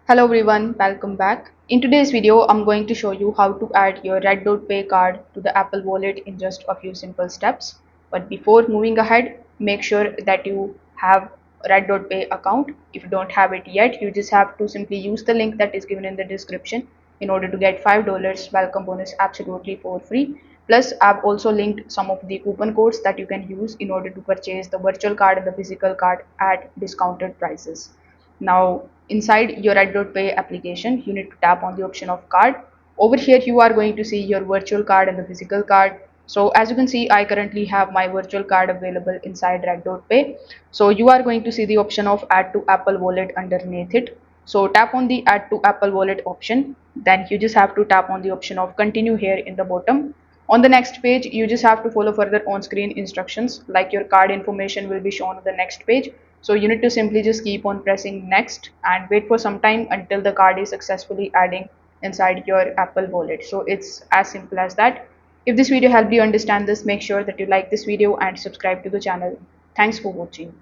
Hello everyone, welcome back. In today's video, I'm going to show you how to add your RedotPay card to the Apple Wallet in just a few simple steps. But before moving ahead, make sure that you have a RedotPay account. If you don't have it yet, you just have to simply use the link that is given in the description in order to get $5 welcome bonus absolutely for free. Plus, I've also linked some of the coupon codes that you can use in order to purchase the virtual card and the physical card at discounted prices. Now, inside your RedotPay application, you need to tap on the option of card. Over here, you are going to see your virtual card and the physical card. So as you can see, I currently have my virtual card available inside RedotPay. So you are going to see the option of add to Apple Wallet underneath it. So tap on the add to Apple Wallet option. Then you just have to tap on the option of continue here in the bottom. On the next page, you just have to follow further on-screen instructions, like your card information will be shown on the next page. So you need to simply just keep on pressing next and wait for some time until the card is successfully adding inside your Apple Wallet. So it's as simple as that. If this video helped you understand this, make sure that you like this video and subscribe to the channel. Thanks for watching.